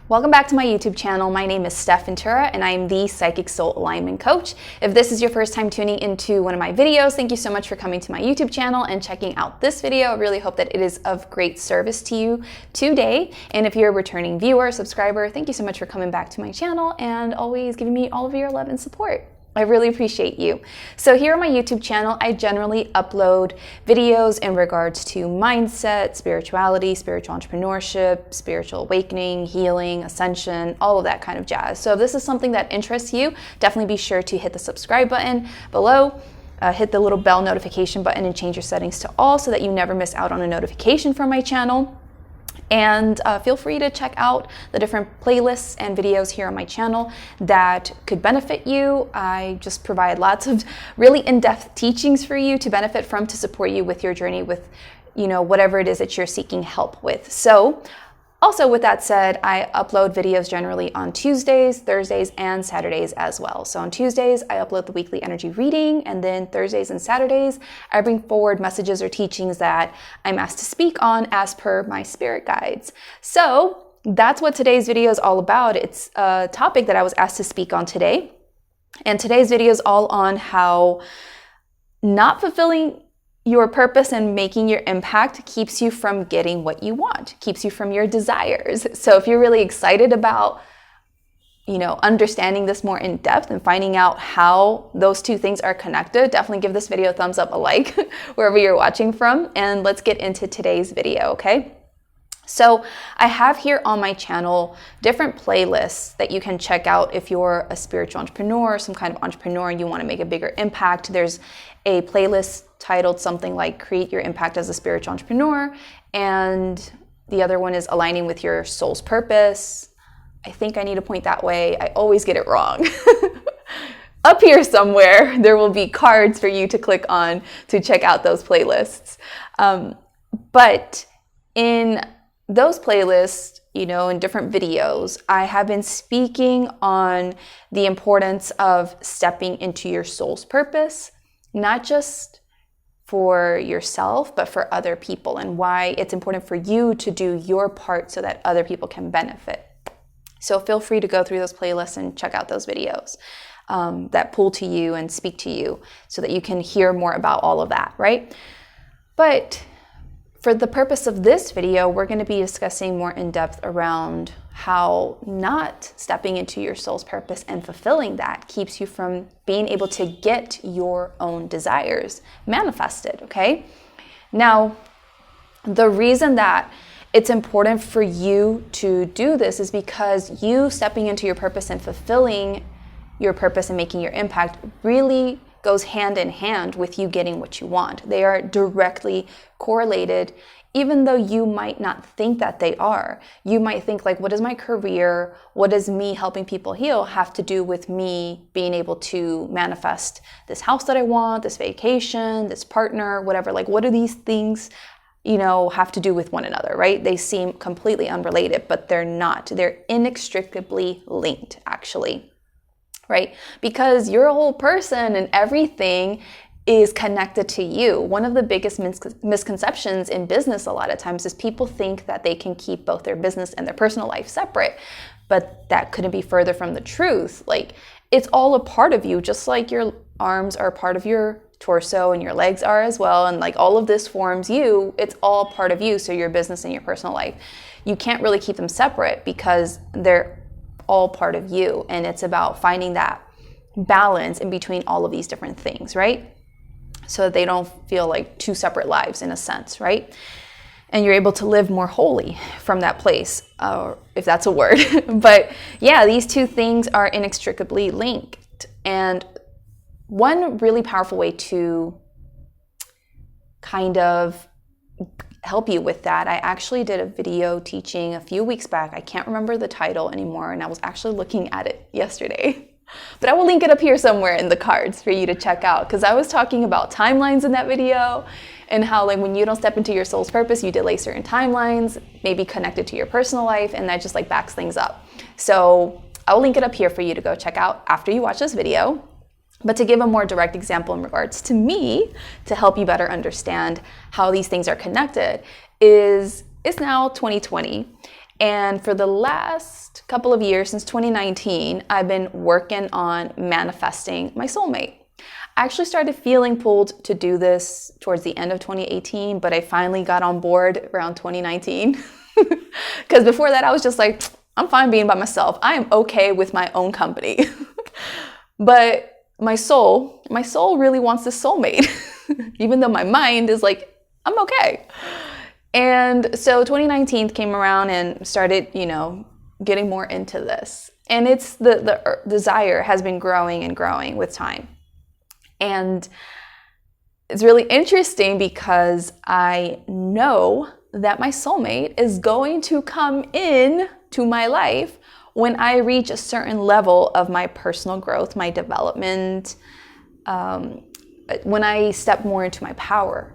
Welcome back to my YouTube channel. My name is Stef and I'm the Psychic Soul Alignment Coach. If this is your first time tuning into one of my videos, thank you so much for coming to my YouTube channel and checking out this video. I really hope that it is of great service to you today. And if you're a returning viewer, subscriber, thank you so much for coming back to my channel and always giving me all of your love and support. I really appreciate you. So here on my YouTube channel, I generally upload videos in regards to mindset, spirituality, spiritual entrepreneurship, spiritual awakening, healing, ascension, all of that kind of jazz. So if this is something that interests you, definitely be sure to hit the subscribe button below, hit the little bell notification button and change your settings to all so that you never miss out on a notification from my channel. And feel free to check out the different playlists and videos here on my channel that could benefit you. I just provide lots of really in-depth teachings for you to benefit from, to support you with your journey with, whatever it is that you're seeking help with. So also with that said, I upload videos generally on Tuesdays, Thursdays, and Saturdays as well. So on Tuesdays, I upload the weekly energy reading, and then Thursdays and Saturdays, I bring forward messages or teachings that I'm asked to speak on as per my spirit guides. So that's what today's video is all about. It's a topic that I was asked to speak on today. And today's video is all on how not fulfilling your purpose and making your impact keeps you from getting what you want, keeps you from your desires. So if you're really excited about, understanding this more in depth and finding out how those two things are connected, definitely give this video a thumbs up, a like, wherever you're watching from. And let's get into today's video, okay? So I have here on my channel different playlists that you can check out if you're a spiritual entrepreneur, some kind of entrepreneur, and you want to make a bigger impact. There's a playlist titled something like Create Your Impact as a Spiritual Entrepreneur, and the other one is Aligning with Your Soul's Purpose. I think I need to point that way. I always get it wrong. Up here somewhere, there will be cards for you to click on to check out those playlists. But in those playlists, in different videos, I have been speaking on the importance of stepping into your soul's purpose, not just for yourself, but for other people, and why it's important for you to do your part so that other people can benefit. So feel free to go through those playlists and check out those videos that pull to you and speak to you so that you can hear more about all of that, right? But for the purpose of this video, we're going to be discussing more in depth around how not stepping into your soul's purpose and fulfilling that keeps you from being able to get your own desires manifested, okay? Now, the reason that it's important for you to do this is because you stepping into your purpose and fulfilling your purpose and making your impact really goes hand in hand with you getting what you want. They are directly correlated, even though you might not think that they are. You might think like, what does my career, what does me helping people heal have to do with me being able to manifest this house that I want, this vacation, this partner, whatever? Like, what do these things, have to do with one another, right? They seem completely unrelated, but they're not. They're inextricably linked, actually. Right? Because you're a whole person and everything is connected to you. One of the biggest misconceptions in business a lot of times is people think that they can keep both their business and their personal life separate, but that couldn't be further from the truth. Like, it's all a part of you, just like your arms are a part of your torso and your legs are as well. And like all of this forms you, it's all part of you. So your business and your personal life, you can't really keep them separate because they're all part of you. And it's about finding that balance in between all of these different things, right? So that they don't feel like two separate lives in a sense, right? And you're able to live more wholly from that place, if that's a word. But yeah, these two things are inextricably linked. And one really powerful way to kind of help you with that, I actually did a video teaching a few weeks back. I can't remember the title anymore, and I was actually looking at it yesterday. But I will link it up here somewhere in the cards for you to check out, because I was talking about timelines in that video and how like when you don't step into your soul's purpose, you delay certain timelines, maybe connected to your personal life, and that just like backs things up. So I'll link it up here for you to go check out after you watch this video. But to give a more direct example in regards to me, to help you better understand how these things are connected, is it's now 2020, And for the last couple of years, since 2019, I've been working on manifesting my soulmate. I actually started feeling pulled to do this towards the end of 2018, but I finally got on board around 2019. Because before that, I was just like, I'm fine being by myself. I am okay with my own company. But my soul really wants this soulmate, even though my mind is like, I'm okay. And so 2019 came around and started, getting more into this. And it's the desire has been growing and growing with time. And it's really interesting because I know that my soulmate is going to come in to my life when I reach a certain level of my personal growth, my development, when I step more into my power.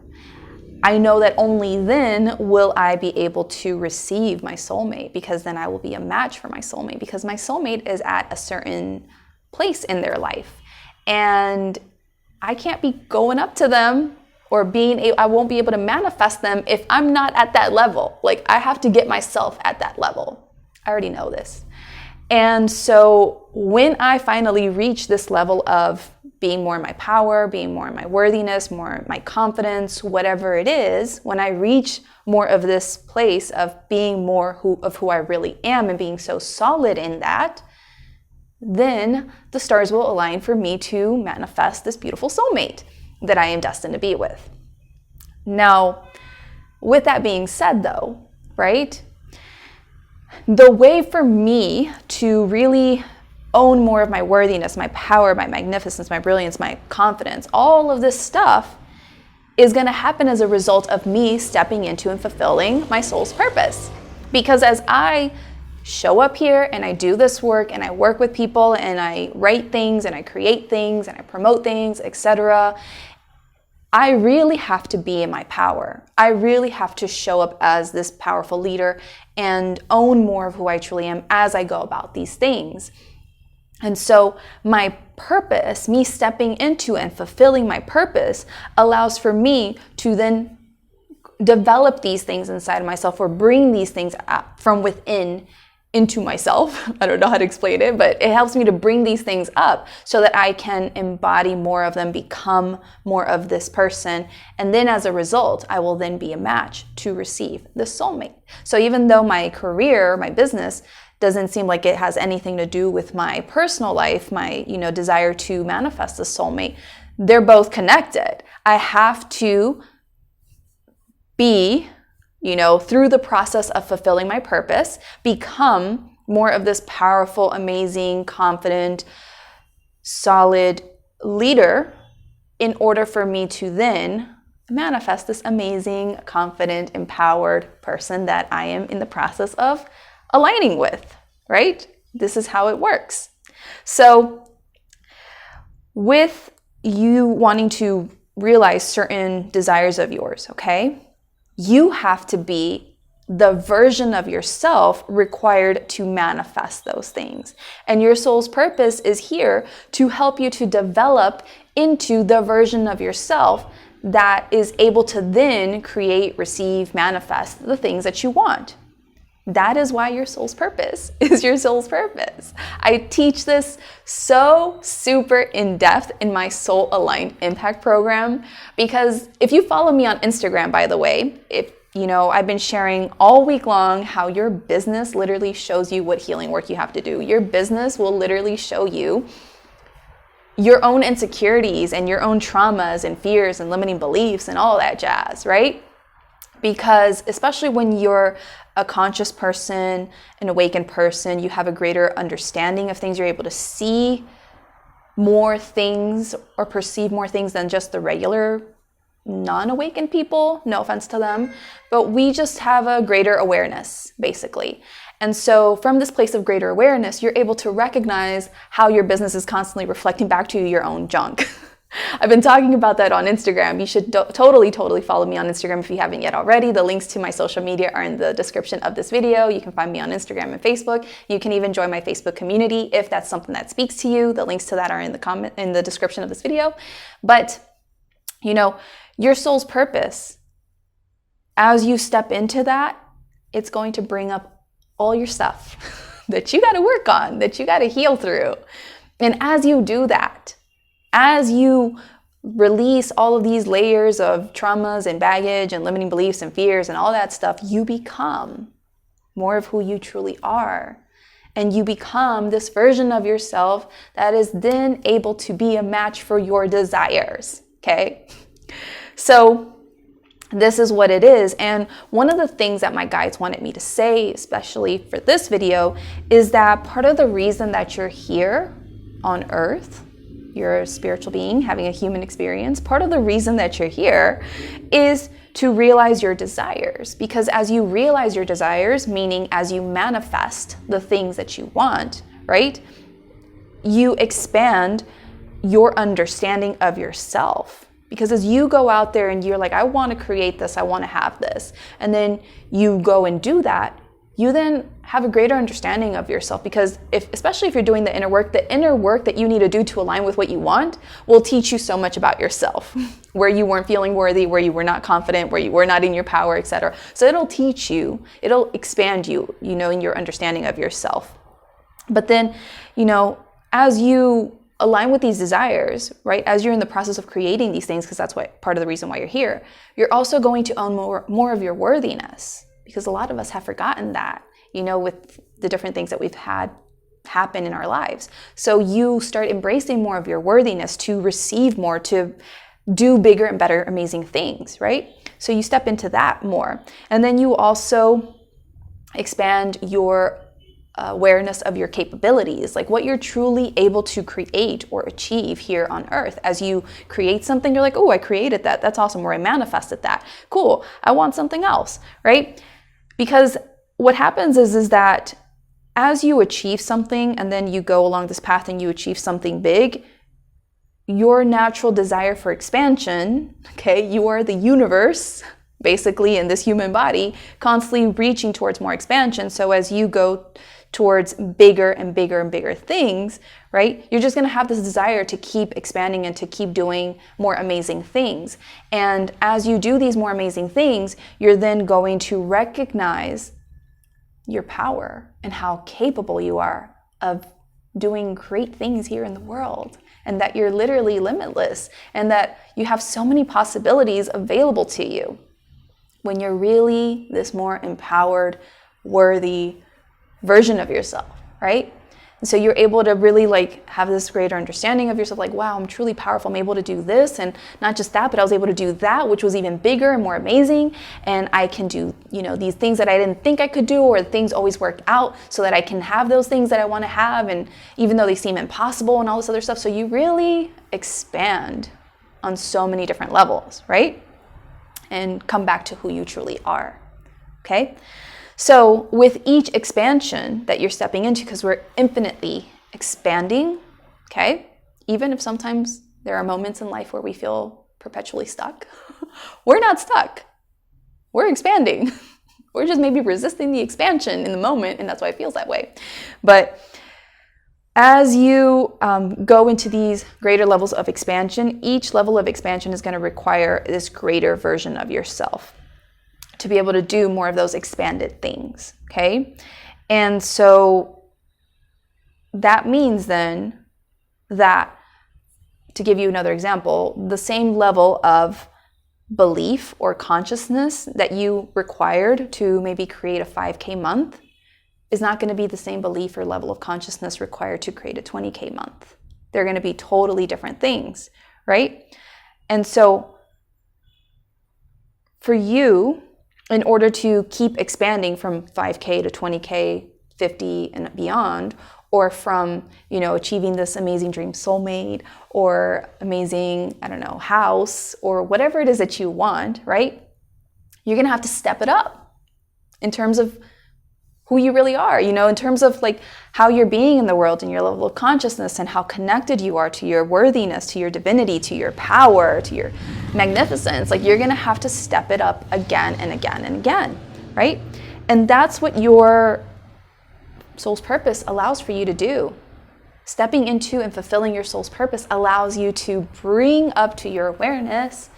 I know that only then will I be able to receive my soulmate, because then I will be a match for my soulmate, because my soulmate is at a certain place in their life. And I can't be going up to them or I won't be able to manifest them if I'm not at that level. Like, I have to get myself at that level. I already know this. And so when I finally reach this level of being more in my power, being more in my worthiness, more in my confidence, whatever it is, when I reach more of this place of being more of who I really am and being so solid in that, then the stars will align for me to manifest this beautiful soulmate that I am destined to be with. Now, with that being said though, right? The way for me to really own more of my worthiness, my power, my magnificence, my brilliance, my confidence, all of this stuff is going to happen as a result of me stepping into and fulfilling my soul's purpose. Because as I show up here and I do this work and I work with people and I write things and I create things and I promote things, etc., I really have to be in my power. I really have to show up as this powerful leader and own more of who I truly am as I go about these things. And so my purpose, me stepping into and fulfilling my purpose, allows for me to then develop these things inside of myself, or bring these things up from within into myself. I don't know how to explain it, but it helps me to bring these things up so that I can embody more of them, become more of this person. And then as a result, I will then be a match to receive the soulmate. So even though my career, my business, doesn't seem like it has anything to do with my personal life, my, desire to manifest the soulmate, they're both connected. I have to be, through the process of fulfilling my purpose, become more of this powerful, amazing, confident, solid leader in order for me to then manifest this amazing, confident, empowered person that I am in the process of aligning with, right? This is how it works. So with you wanting to realize certain desires of yours, okay, you have to be the version of yourself required to manifest those things. And your soul's purpose is here to help you to develop into the version of yourself that is able to then create, receive, manifest the things that you want. That is why your soul's purpose is your soul's purpose. I teach this so super in depth in my Soul Aligned Impact program, because if you follow me on Instagram, by the way, I've been sharing all week long how your business literally shows you what healing work you have to do. Your business will literally show you your own insecurities and your own traumas and fears and limiting beliefs and all that jazz, right? Because especially when you're a conscious person, an awakened person, you have a greater understanding of things. You're able to see more things or perceive more things than just the regular non-awakened people. No offense to them, but we just have a greater awareness, basically. And so from this place of greater awareness, you're able to recognize how your business is constantly reflecting back to you your own junk. I've been talking about that on Instagram. You should totally follow me on Instagram if you haven't yet already. The links to my social media are in the description of this video. You can find me on Instagram and Facebook. You can even join my Facebook community if that's something that speaks to you. The links to that are in the description of this video. But, your soul's purpose, as you step into that, it's going to bring up all your stuff that you got to work on, that you got to heal through. And as you do that, as you release all of these layers of traumas and baggage and limiting beliefs and fears and all that stuff, you become more of who you truly are. And you become this version of yourself that is then able to be a match for your desires, okay? So this is what it is. And one of the things that my guides wanted me to say, especially for this video, is that part of the reason that you're here on earth, you're a spiritual being having a human experience, part of the reason that you're here is to realize your desires. Because as you realize your desires, meaning as you manifest the things that you want, right? You expand your understanding of yourself. Because as you go out there and you're like, I want to create this, I want to have this, and then you go and do that, you then have a greater understanding of yourself. Because especially if you're doing the inner work that you need to do to align with what you want will teach you so much about yourself, where you weren't feeling worthy, where you were not confident, where you were not in your power, etc. So it'll teach you, it'll expand you, in your understanding of yourself. But then, as you align with these desires, right? As you're in the process of creating these things, because that's part of the reason why you're here, you're also going to own more of your worthiness. Because a lot of us have forgotten that, with the different things that we've had happen in our lives. So you start embracing more of your worthiness to receive more, to do bigger and better, amazing things, right? So you step into that more. And then you also expand your awareness of your capabilities, like what you're truly able to create or achieve here on earth. As you create something, you're like, oh, I created that. That's awesome. Or I manifested that. Cool. I want something else, right? Because what happens is that as you achieve something and then you go along this path and you achieve something big, your natural desire for expansion, okay, you are the universe, basically in this human body, constantly reaching towards more expansion. So as you go towards bigger and bigger and bigger things, right? You're just going to have this desire to keep expanding and to keep doing more amazing things. And as you do these more amazing things, you're then going to recognize your power and how capable you are of doing great things here in the world, and that you're literally limitless, and that you have so many possibilities available to you when you're really this more empowered, worthy version of yourself, right? And so you're able to really have this greater understanding of yourself, like, wow, I'm truly powerful. I'm able to do this, and not just that, but I was able to do that, which was even bigger and more amazing. And I can do, these things that I didn't think I could do, or things always work out so that I can have those things that I want to have. And even though they seem impossible and all this other stuff, so you really expand on so many different levels, right? And come back to who you truly are, okay? So with each expansion that you're stepping into, because we're infinitely expanding, okay? Even if sometimes there are moments in life where we feel perpetually stuck, we're not stuck. We're expanding. We're just maybe resisting the expansion in the moment, and that's why it feels that way. But as you go into these greater levels of expansion, each level of expansion is going to require this greater version of yourself to be able to do more of those expanded things, okay? And so that means then that, to give you another example, the same level of belief or consciousness that you required to maybe create a 5K month is not going to be the same belief or level of consciousness required to create a 20K month. They're going to be totally different things, right? And so for you, in order to keep expanding from 5K to 20K, 50 and beyond, or from, achieving this amazing dream soulmate or amazing, house, or whatever it is that you want, right? You're going to have to step it up in terms of who you really are, in terms of how you're being in the world and your level of consciousness and how connected you are to your worthiness, to your divinity, to your power, to your magnificence. You're going to have to step it up again and again and again, right? And that's what your soul's purpose allows for you to do. Stepping into and fulfilling your soul's purpose allows you to bring up to your awareness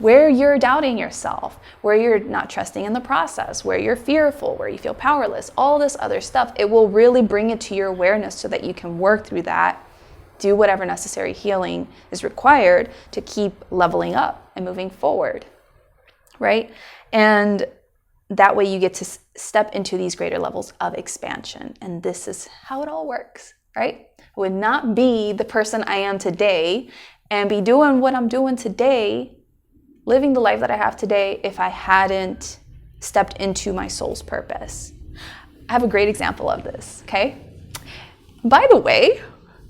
where you're doubting yourself, where you're not trusting in the process, where you're fearful, where you feel powerless, all this other stuff, it will really bring it to your awareness so that you can work through that, do whatever necessary healing is required to keep leveling up and moving forward, right? And that way you get to step into these greater levels of expansion. And this is how it all works, right? I would not be the person I am today and be doing what I'm doing today, living the life that I have today, if I hadn't stepped into my soul's purpose. I have a great example of this, okay? By the way,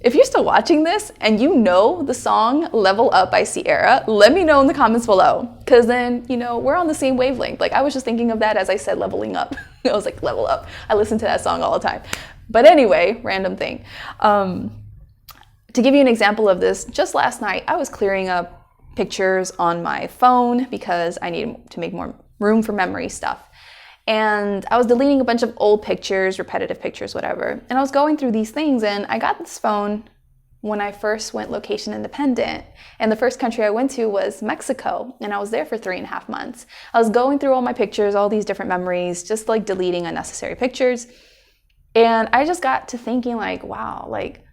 if you're still watching this and you know the song Level Up by Sierra, let me know in the comments below, because then, we're on the same wavelength. Like, I was just thinking of that as I said leveling up. I was like, level up. I listen to that song all the time. But anyway, random thing. To give you an example of this, just last night, I was clearing up pictures on my phone because I needed to make more room for memory stuff. And I was deleting a bunch of old pictures, repetitive pictures, whatever. And I was going through these things, and I got this phone when I first went location independent. And the first country I went to was Mexico, and I was there for 3.5 months. I was going through all my pictures, all these different memories, just like deleting unnecessary pictures. And I just got to thinking like, wow, like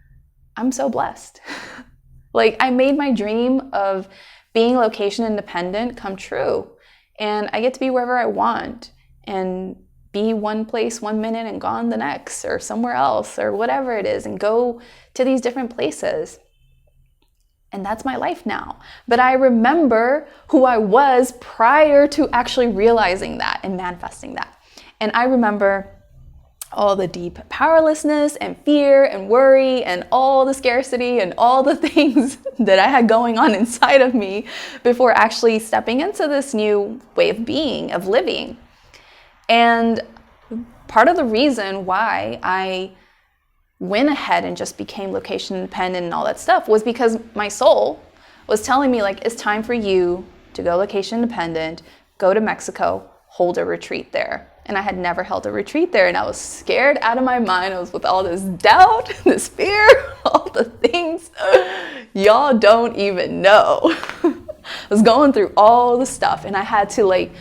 I'm so blessed. Like, I made my dream of being location independent come true. And I get to be wherever I want and be one place 1 minute and gone the next, or somewhere else, or whatever it is, and go to these different places. And that's my life now. But I remember who I was prior to actually realizing that and manifesting that. And I remember all the deep powerlessness and fear and worry and all the scarcity and all the things that I had going on inside of me before actually stepping into this new way of being, of living. And part of the reason why I went ahead and just became location independent and all that stuff was because my soul was telling me, like, it's time for you to go location independent, go to Mexico, hold a retreat there. And I had never held a retreat there, and I was scared out of my mind. I was with all this doubt, this fear, all the things y'all don't even know. I was going through all the stuff, and I had to like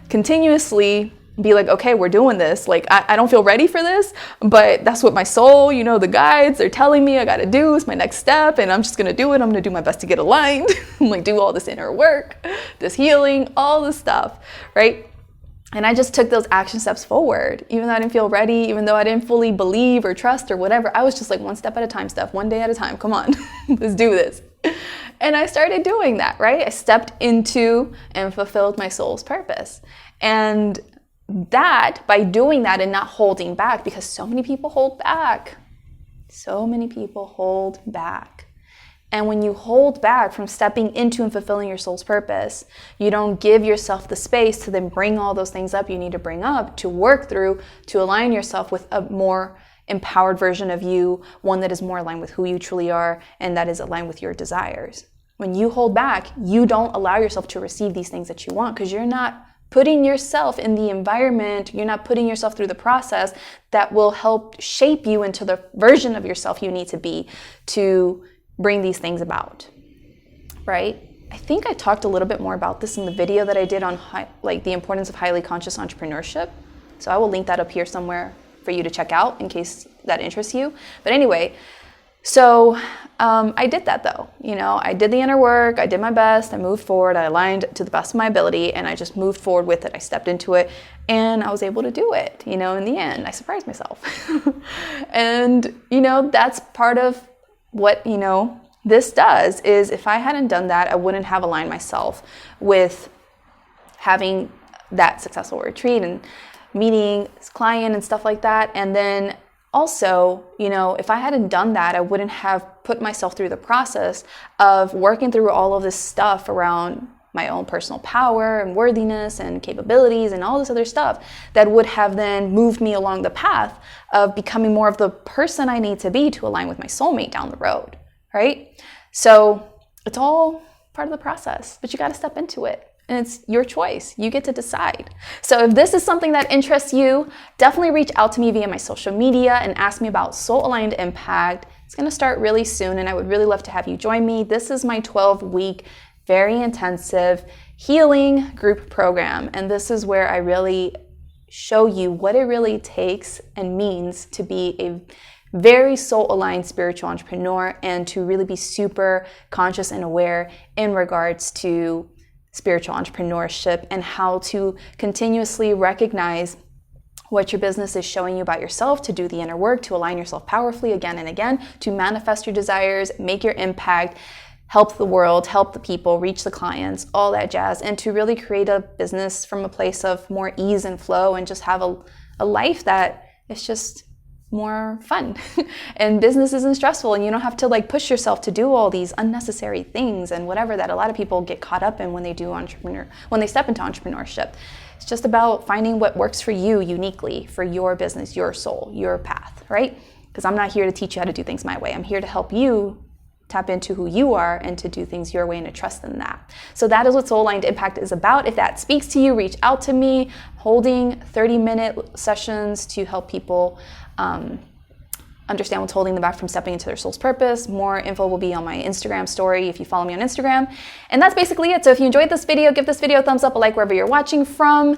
continuously be like, okay, we're doing this. Like, I don't feel ready for this, but that's what my soul, the guides, they're telling me I got to do. It's my next step, and I'm just going to do it. I'm going to do my best to get aligned, like do all this inner work, this healing, all this stuff, right? And I just took those action steps forward, even though I didn't feel ready, even though I didn't fully believe or trust or whatever. I was just like, one step at a time, Steph, one day at a time. Come on, let's do this. And I started doing that, right? I stepped into and fulfilled my soul's purpose. And that, by doing that and not holding back, because so many people hold back. So many people hold back. And when you hold back from stepping into and fulfilling your soul's purpose, you don't give yourself the space to then bring all those things up you need to bring up, to work through, to align yourself with a more empowered version of you, one that is more aligned with who you truly are and that is aligned with your desires. When you hold back, you don't allow yourself to receive these things that you want, because you're not putting yourself in the environment, you're not putting yourself through the process that will help shape you into the version of yourself you need to be to bring these things about, right? I think I talked a little bit more about this in the video that I did on the importance of highly conscious entrepreneurship. So I will link that up here somewhere for you to check out in case that interests you. But anyway, so I did that though. I did the inner work, I did my best, I moved forward, I aligned to the best of my ability, and I just moved forward with it. I stepped into it, and I was able to do it, in the end. I surprised myself. And, that's part of what, this does is, if I hadn't done that, I wouldn't have aligned myself with having that successful retreat and meeting this client and stuff like that. And then also, if I hadn't done that, I wouldn't have put myself through the process of working through all of this stuff around my own personal power and worthiness and capabilities and all this other stuff that would have then moved me along the path of becoming more of the person I need to be to align with my soulmate down the road, right? So it's all part of the process, but you got to step into it. And it's your choice. You get to decide. So if this is something that interests you, definitely reach out to me via my social media and ask me about Soul Aligned Impact. It's going to start really soon, and I would really love to have you join me. This is my 12-week, very intensive healing group program. And this is where I really show you what it really takes and means to be a very soul-aligned spiritual entrepreneur and to really be super conscious and aware in regards to spiritual entrepreneurship and how to continuously recognize what your business is showing you about yourself, to do the inner work, to align yourself powerfully again and again, to manifest your desires, make your impact, help the world, help the people, reach the clients, all that jazz, and to really create a business from a place of more ease and flow and just have a life that is just more fun. And business isn't stressful and you don't have to like push yourself to do all these unnecessary things and whatever that a lot of people get caught up in when they step into entrepreneurship. It's just about finding what works for you uniquely, for your business, your soul, your path, right? Because I'm not here to teach you how to do things my way. I'm here to help you tap into who you are and to do things your way and to trust in that. So that is what Soul Aligned Impact is about. If that speaks to you, reach out to me. Holding 30-minute sessions to help people understand what's holding them back from stepping into their soul's purpose. More info will be on my Instagram story if you follow me on Instagram. And that's basically it. So if you enjoyed this video, give this video a thumbs up, a like wherever you're watching from.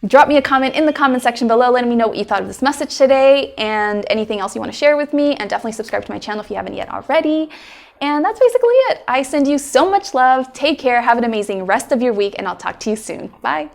Drop me a comment in the comment section below letting me know what you thought of this message today and anything else you want to share with me. And definitely subscribe to my channel if you haven't yet already. And that's basically it. I send you so much love. Take care. Have an amazing rest of your week, and I'll talk to you soon. Bye.